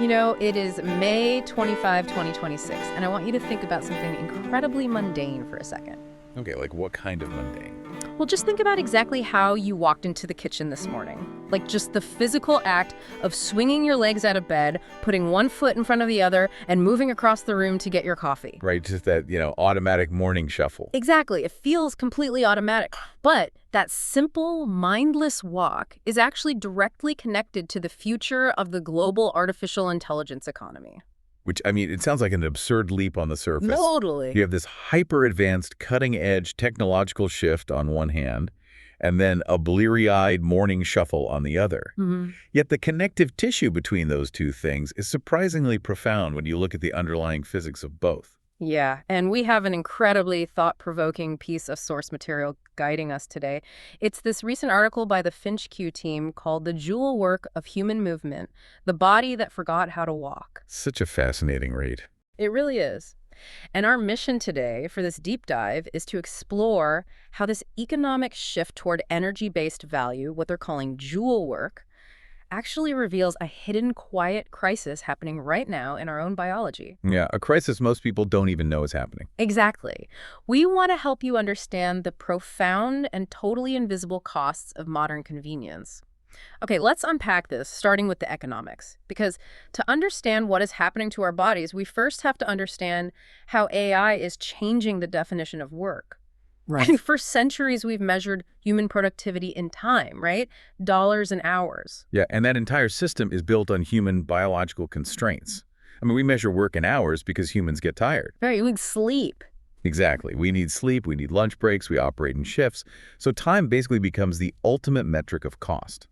It is May 25, 2026, and I want you to think about something incredibly mundane for a second. Okay, like what kind of mundane? Well, just think about exactly how you walked into the kitchen this morning. Like just the physical act of swinging your legs out of bed, putting one foot in front of the other, and moving across the room to get your coffee. Right, just that, automatic morning shuffle. Exactly. It feels completely automatic. But that simple, mindless walk is actually directly connected to the future of the global artificial intelligence economy. Which, it sounds like an absurd leap on the surface. Totally. You have this hyper-advanced, cutting-edge technological shift on one hand, and then a bleary-eyed morning shuffle on the other. Yet the connective tissue between those two things is surprisingly profound when you look at the underlying physics of both. Yeah, and we have an incredibly thought-provoking piece of source material guiding us today. It's this recent article by the Finch Q team called The Jewel Work of Human Movement, The Body That Forgot How to Walk. Such a fascinating read. It really is. And our mission today for this deep dive is to explore how this economic shift toward energy-based value, what they're calling jewel work, actually reveals a hidden, quiet crisis happening right now in our own biology. Yeah, a crisis most people don't even know is happening. Exactly. We want to help you understand the profound and totally invisible costs of modern convenience. Okay, let's unpack this, starting with the economics. Because to understand what is happening to our bodies, we first have to understand how AI is changing the definition of work. Right. For centuries, we've measured human productivity in time, right? Dollars and hours. Yeah, and that entire system is built on human biological constraints. We measure work in hours because humans get tired. Right, we sleep. Exactly. We need sleep, we need lunch breaks, we operate in shifts. So time basically becomes the ultimate metric of cost.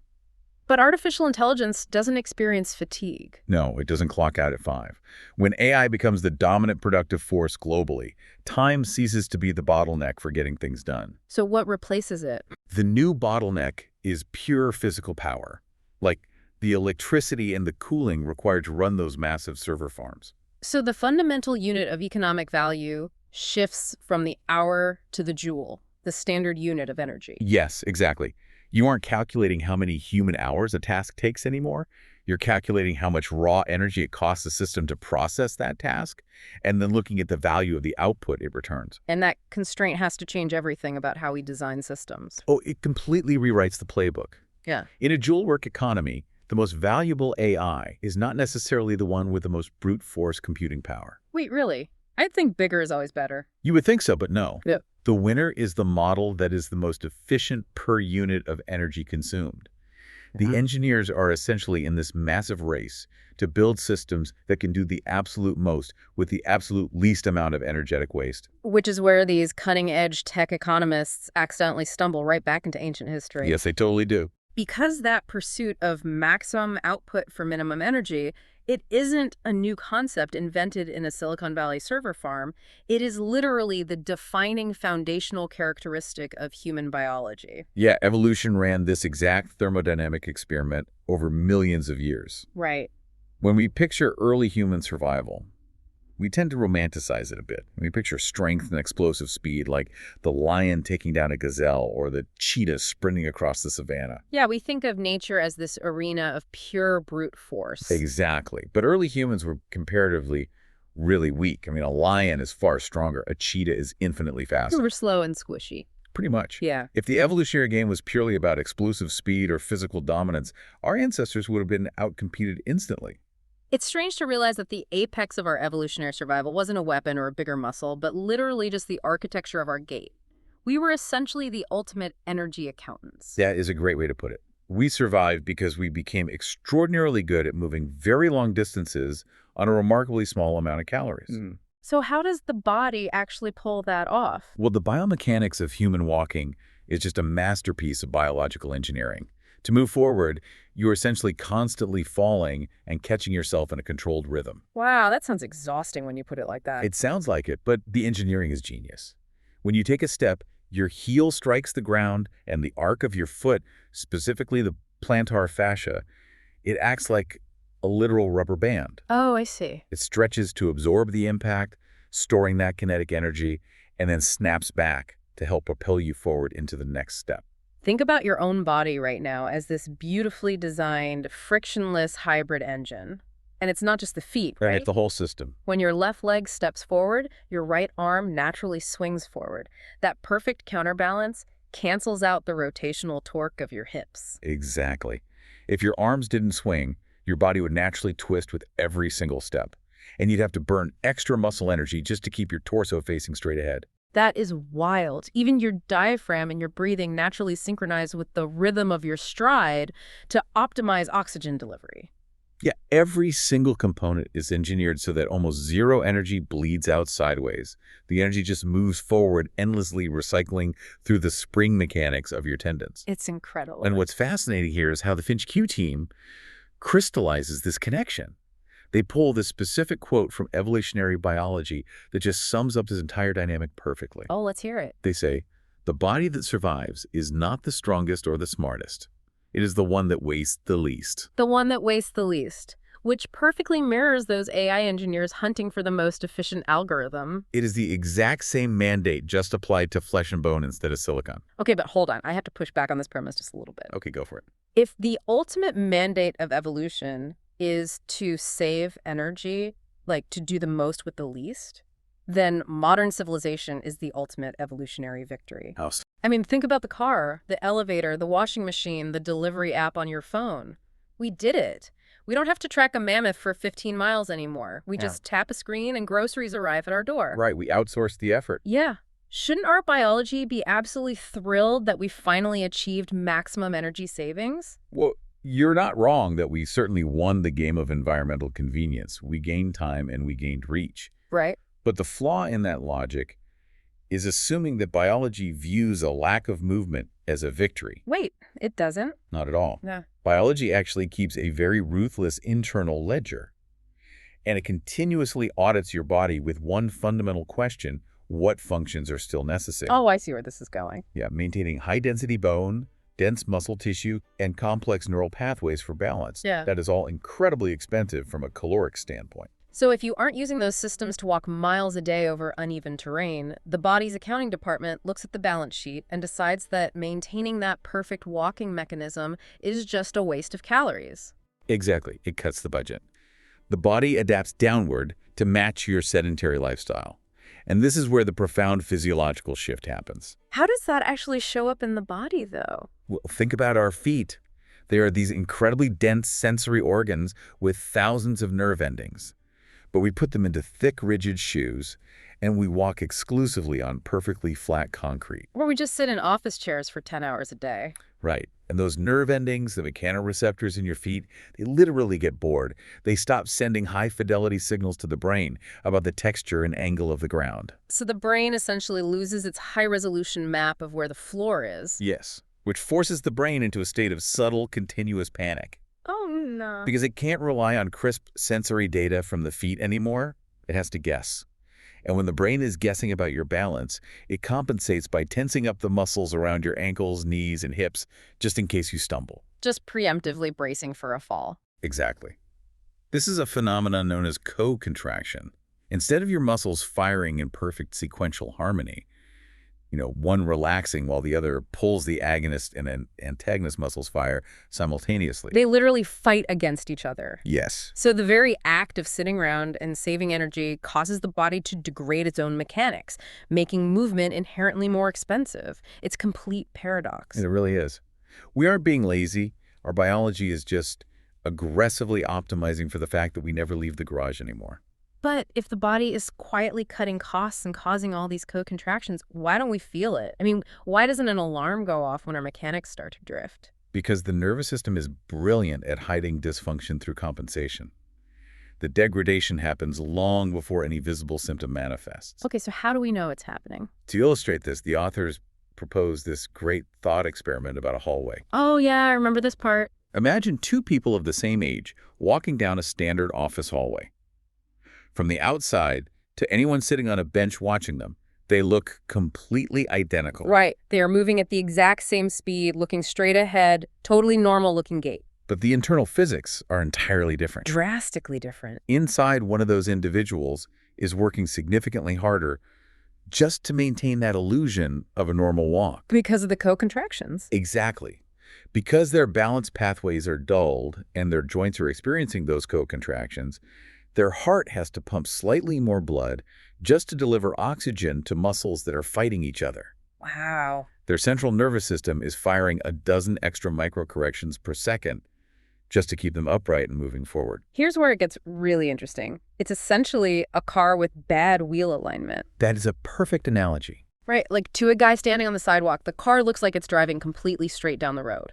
But artificial intelligence doesn't experience fatigue. No, it doesn't clock out at 5. When AI becomes the dominant productive force globally, time ceases to be the bottleneck for getting things done. So what replaces it? The new bottleneck is pure physical power, like the electricity and the cooling required to run those massive server farms. So the fundamental unit of economic value shifts from the hour to the joule, the standard unit of energy. Yes, exactly. You aren't calculating how many human hours a task takes anymore. You're calculating how much raw energy it costs the system to process that task, and then looking at the value of the output it returns. And that constraint has to change everything about how we design systems. Oh, it completely rewrites the playbook. Yeah. In a jewel work economy, the most valuable AI is not necessarily the one with the most brute force computing power. Wait, really? I think bigger is always better. You would think so, but no. Yeah. The winner is the model that is the most efficient per unit of energy consumed. The engineers are essentially in this massive race to build systems that can do the absolute most with the absolute least amount of energetic waste. Which is where these cutting-edge tech economists accidentally stumble right back into ancient history. Yes, they totally do. Because that pursuit of maximum output for minimum energy, it isn't a new concept invented in a Silicon Valley server farm. It is literally the defining foundational characteristic of human biology. Yeah, evolution ran this exact thermodynamic experiment over millions of years. Right. When we picture early human survival, we tend to romanticize it a bit. We picture strength and explosive speed, like the lion taking down a gazelle or the cheetah sprinting across the savannah. Yeah, we think of nature as this arena of pure brute force. Exactly. But early humans were comparatively really weak. A lion is far stronger. A cheetah is infinitely faster. We're slow and squishy. Pretty much. Yeah. If the evolutionary game was purely about explosive speed or physical dominance, our ancestors would have been outcompeted instantly. It's strange to realize that the apex of our evolutionary survival wasn't a weapon or a bigger muscle, but literally just the architecture of our gait. We were essentially the ultimate energy accountants. That is a great way to put it. We survived because we became extraordinarily good at moving very long distances on a remarkably small amount of calories. So how does the body actually pull that off? Well, the biomechanics of human walking is just a masterpiece of biological engineering. To move forward, you're essentially constantly falling and catching yourself in a controlled rhythm. Wow, that sounds exhausting when you put it like that. It sounds like it, but the engineering is genius. When you take a step, your heel strikes the ground and the arc of your foot, specifically the plantar fascia, it acts like a literal rubber band. Oh, I see. It stretches to absorb the impact, storing that kinetic energy, and then snaps back to help propel you forward into the next step. Think about your own body right now as this beautifully designed, frictionless hybrid engine. And it's not just the feet, Right, right? the whole system. When your left leg steps forward, your right arm naturally swings forward. That perfect counterbalance cancels out the rotational torque of your hips. Exactly. If your arms didn't swing, your body would naturally twist with every single step. And you'd have to burn extra muscle energy just to keep your torso facing straight ahead. That is wild. Even your diaphragm and your breathing naturally synchronize with the rhythm of your stride to optimize oxygen delivery. Yeah, every single component is engineered so that almost zero energy bleeds out sideways. The energy just moves forward, endlessly recycling through the spring mechanics of your tendons. It's incredible. And what's fascinating here is how the Finch Q team crystallizes this connection. They pull this specific quote from evolutionary biology that just sums up this entire dynamic perfectly. Oh, let's hear it. They say, the body that survives is not the strongest or the smartest. It is the one that wastes the least. The one that wastes the least, which perfectly mirrors those AI engineers hunting for the most efficient algorithm. It is the exact same mandate, just applied to flesh and bone instead of silicon. Okay, but hold on. I have to push back on this premise just a little bit. Okay, go for it. If the ultimate mandate of evolution is to save energy, like to do the most with the least, then modern civilization is the ultimate evolutionary victory. How I mean, think about the car, the elevator, the washing machine, the delivery app on your phone. We did it. We don't have to track a mammoth for 15 miles anymore. We just tap a screen and groceries arrive at our door. Right, we outsourced the effort. Yeah. Shouldn't our biology be absolutely thrilled that we finally achieved maximum energy savings? Well, you're not wrong that we certainly won the game of environmental convenience. We gained time and we gained reach. Right. But the flaw in that logic is assuming that biology views a lack of movement as a victory. Wait, it doesn't? Not at all. No. Biology actually keeps a very ruthless internal ledger, and it continuously audits your body with one fundamental question: what functions are still necessary? Oh, I see where this is going. Yeah, maintaining high-density bone, dense muscle tissue, and complex neural pathways for balance. Yeah. That is all incredibly expensive from a caloric standpoint. So if you aren't using those systems to walk miles a day over uneven terrain, the body's accounting department looks at the balance sheet and decides that maintaining that perfect walking mechanism is just a waste of calories. Exactly. It cuts the budget. The body adapts downward to match your sedentary lifestyle. And this is where the profound physiological shift happens. How does that actually show up in the body, though? Well, think about our feet. They are these incredibly dense sensory organs with thousands of nerve endings. But we put them into thick, rigid shoes, and we walk exclusively on perfectly flat concrete. Or we just sit in office chairs for 10 hours a day. Right. And those nerve endings, the mechanoreceptors in your feet, they literally get bored. They stop sending high-fidelity signals to the brain about the texture and angle of the ground. So the brain essentially loses its high-resolution map of where the floor is. Yes, which forces the brain into a state of subtle, continuous panic. Oh, no. Because it can't rely on crisp sensory data from the feet anymore. It has to guess. And when the brain is guessing about your balance, it compensates by tensing up the muscles around your ankles, knees, and hips, just in case you stumble. Just preemptively bracing for a fall. Exactly. This is a phenomenon known as co-contraction. Instead of your muscles firing in perfect sequential harmony, one relaxing while the other pulls the agonist and antagonist muscles fire simultaneously. They literally fight against each other. Yes. So the very act of sitting around and saving energy causes the body to degrade its own mechanics, making movement inherently more expensive. It's complete paradox. It really is. We aren't being lazy. Our biology is just aggressively optimizing for the fact that we never leave the garage anymore. But if the body is quietly cutting costs and causing all these co-contractions, why don't we feel it? I mean, why doesn't an alarm go off when our mechanics start to drift? Because the nervous system is brilliant at hiding dysfunction through compensation. The degradation happens long before any visible symptom manifests. Okay, so how do we know it's happening? To illustrate this, the authors proposed this great thought experiment about a hallway. Oh, yeah, I remember this part. Imagine two people of the same age walking down a standard office hallway. From the outside to anyone sitting on a bench watching them, they look completely identical. Right. They are moving at the exact same speed, looking straight ahead, totally normal-looking gait. But the internal physics are entirely different. Drastically different. Inside, one of those individuals is working significantly harder just to maintain that illusion of a normal walk. Because of the co-contractions. Exactly. Because their balance pathways are dulled and their joints are experiencing those co-contractions, their heart has to pump slightly more blood just to deliver oxygen to muscles that are fighting each other. Wow. Their central nervous system is firing a dozen extra microcorrections per second just to keep them upright and moving forward. Here's where it gets really interesting. It's essentially a car with bad wheel alignment. That is a perfect analogy. Right, like to a guy standing on the sidewalk, the car looks like it's driving completely straight down the road.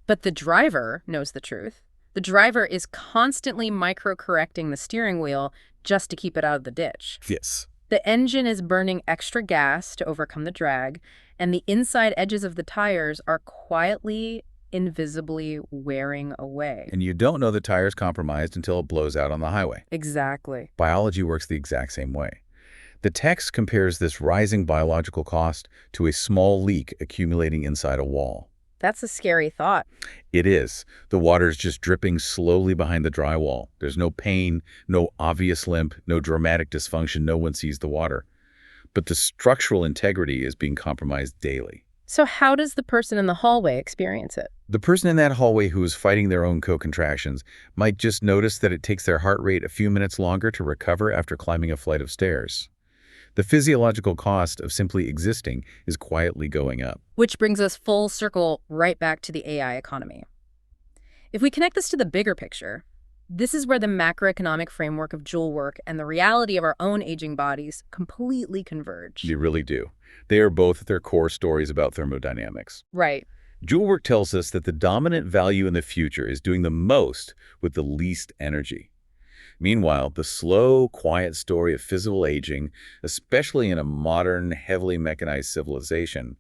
But the driver knows the truth. The driver is constantly micro-correcting the steering wheel just to keep it out of the ditch. Yes. The engine is burning extra gas to overcome the drag, and the inside edges of the tires are quietly, invisibly wearing away. And you don't know the tire's compromised until it blows out on the highway. Exactly. Biology works the exact same way. The text compares this rising biological cost to a small leak accumulating inside a wall. That's a scary thought. It is. The water's just dripping slowly behind the drywall. There's no pain, no obvious limp, no dramatic dysfunction. No one sees the water. But the structural integrity is being compromised daily. So how does the person in the hallway experience it? The person in that hallway who is fighting their own co-contractions might just notice that it takes their heart rate a few minutes longer to recover after climbing a flight of stairs. The physiological cost of simply existing is quietly going up. Which brings us full circle right back to the AI economy. If we connect this to the bigger picture, this is where the macroeconomic framework of Joule work and the reality of our own aging bodies completely converge. They really do. They are both at their core stories about thermodynamics. Right. Joule work tells us that the dominant value in the future is doing the most with the least energy. Meanwhile, the slow, quiet story of physical aging, especially in a modern, heavily mechanized civilization,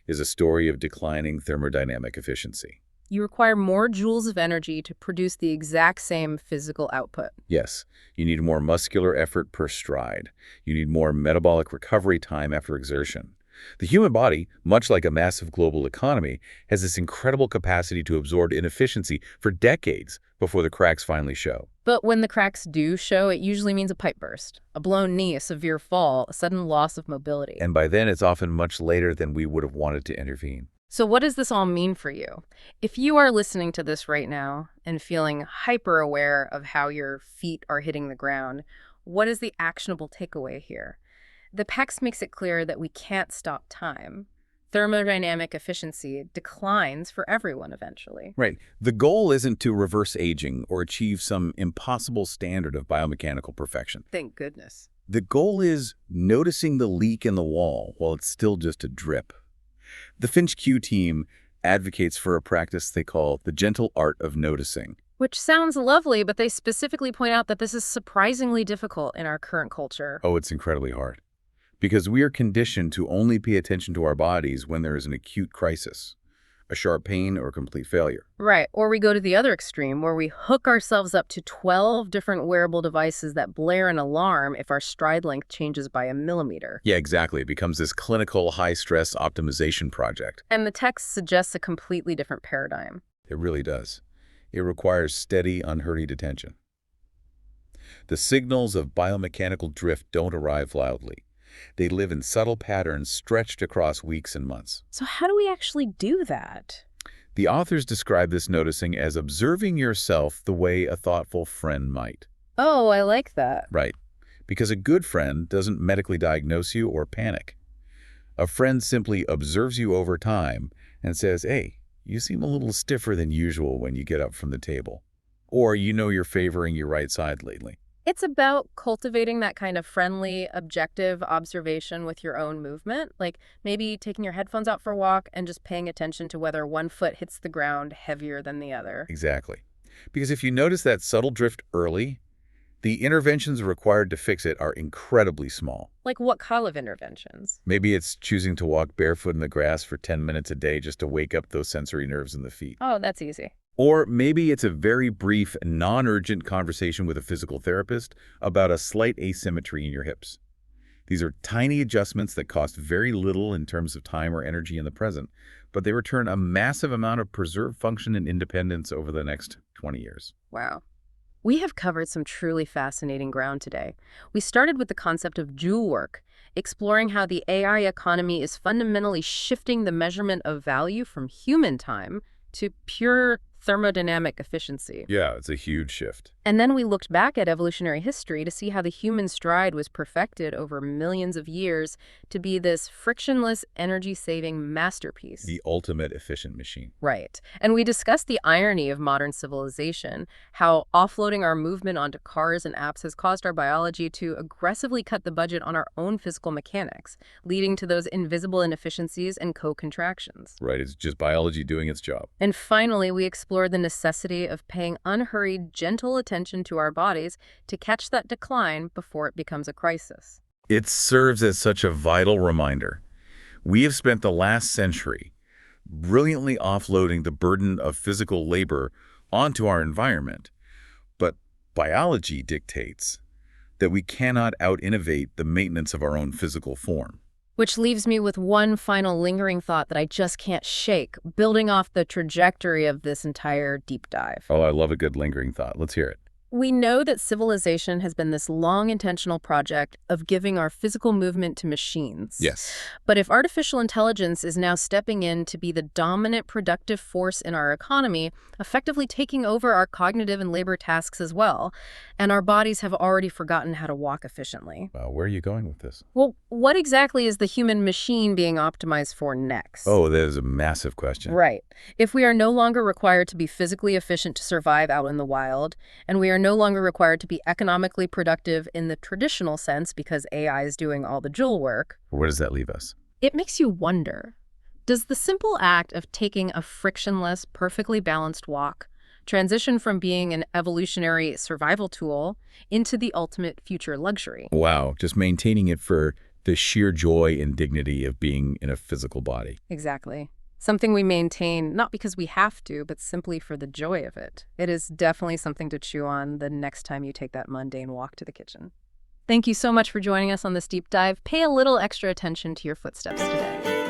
is a story of declining thermodynamic efficiency. You require more joules of energy to produce the exact same physical output. Yes, you need more muscular effort per stride. You need more metabolic recovery time after exertion. The human body, much like a massive global economy, has this incredible capacity to absorb inefficiency for decades before the cracks finally show. But when the cracks do show, it usually means a pipe burst, a blown knee, a severe fall, a sudden loss of mobility. And by then, it's often much later than we would have wanted to intervene. So what does this all mean for you? If you are listening to this right now and feeling hyper aware of how your feet are hitting the ground, what is the actionable takeaway here? The PEX makes it clear that we can't stop time. Thermodynamic efficiency declines for everyone eventually. Right. The goal isn't to reverse aging or achieve some impossible standard of biomechanical perfection. Thank goodness. The goal is noticing the leak in the wall while it's still just a drip. The Finch Q team advocates for a practice they call the gentle art of noticing. Which sounds lovely, but they specifically point out that this is surprisingly difficult in our current culture. Oh, it's incredibly hard. Because we are conditioned to only pay attention to our bodies when there is an acute crisis, a sharp pain or complete failure. Right, or we go to the other extreme where we hook ourselves up to 12 different wearable devices that blare an alarm if our stride length changes by a millimeter. Yeah, exactly. It becomes this clinical high-stress optimization project. And the text suggests a completely different paradigm. It really does. It requires steady, unhurried attention. The signals of biomechanical drift don't arrive loudly. They live in subtle patterns stretched across weeks and months. So how do we actually do that? The authors describe this noticing as observing yourself the way a thoughtful friend might. Oh, I like that. Right. Because a good friend doesn't medically diagnose you or panic. A friend simply observes you over time and says, hey, you seem a little stiffer than usual when you get up from the table. Or you know you're favoring your right side lately. It's about cultivating that kind of friendly, objective observation with your own movement, like maybe taking your headphones out for a walk and just paying attention to whether one foot hits the ground heavier than the other. Exactly. Because if you notice that subtle drift early, the interventions required to fix it are incredibly small. Like what kind of interventions? Maybe it's choosing to walk barefoot in the grass for 10 minutes a day just to wake up those sensory nerves in the feet. Oh, that's easy. Or maybe it's a very brief, non-urgent conversation with a physical therapist about a slight asymmetry in your hips. These are tiny adjustments that cost very little in terms of time or energy in the present, but they return a massive amount of preserved function and independence over the next 20 years. Wow. We have covered some truly fascinating ground today. We started with the concept of Joule work, exploring how the AI economy is fundamentally shifting the measurement of value from human time to pure thermodynamic efficiency. Yeah, it's a huge shift. And then we looked back at evolutionary history to see how the human stride was perfected over millions of years to be this frictionless, energy-saving masterpiece. The ultimate efficient machine. Right. And we discussed the irony of modern civilization, how offloading our movement onto cars and apps has caused our biology to aggressively cut the budget on our own physical mechanics, leading to those invisible inefficiencies and co-contractions. Right, it's just biology doing its job. And finally, we explored the necessity of paying unhurried, gentle attention to our bodies to catch that decline before it becomes a crisis. It serves as such a vital reminder. We have spent the last century brilliantly offloading the burden of physical labor onto our environment. But biology dictates that we cannot out-innovate the maintenance of our own physical form. Which leaves me with one final lingering thought that I just can't shake, building off the trajectory of this entire deep dive. Oh, I love a good lingering thought. Let's hear it. We know that civilization has been this long, intentional project of giving our physical movement to machines. Yes. But if artificial intelligence is now stepping in to be the dominant productive force in our economy, effectively taking over our cognitive and labor tasks as well, and our bodies have already forgotten how to walk efficiently. Where are you going with this? Well, what exactly is the human machine being optimized for next? Oh, that is a massive question. Right. If we are no longer required to be physically efficient to survive out in the wild, and we are no longer required to be economically productive in the traditional sense because AI is doing all the jewel work, Where does that leave us? it makes you wonder, does the simple act of taking a frictionless, perfectly balanced walk transition from being an evolutionary survival tool into the ultimate future luxury? Wow, just maintaining it for the sheer joy and dignity of being in a physical body. Exactly. Something we maintain not because we have to, but simply for the joy of it. It is definitely something to chew on the next time you take that mundane walk to the kitchen. Thank you so much for joining us on this deep dive. Pay a little extra attention to your footsteps today.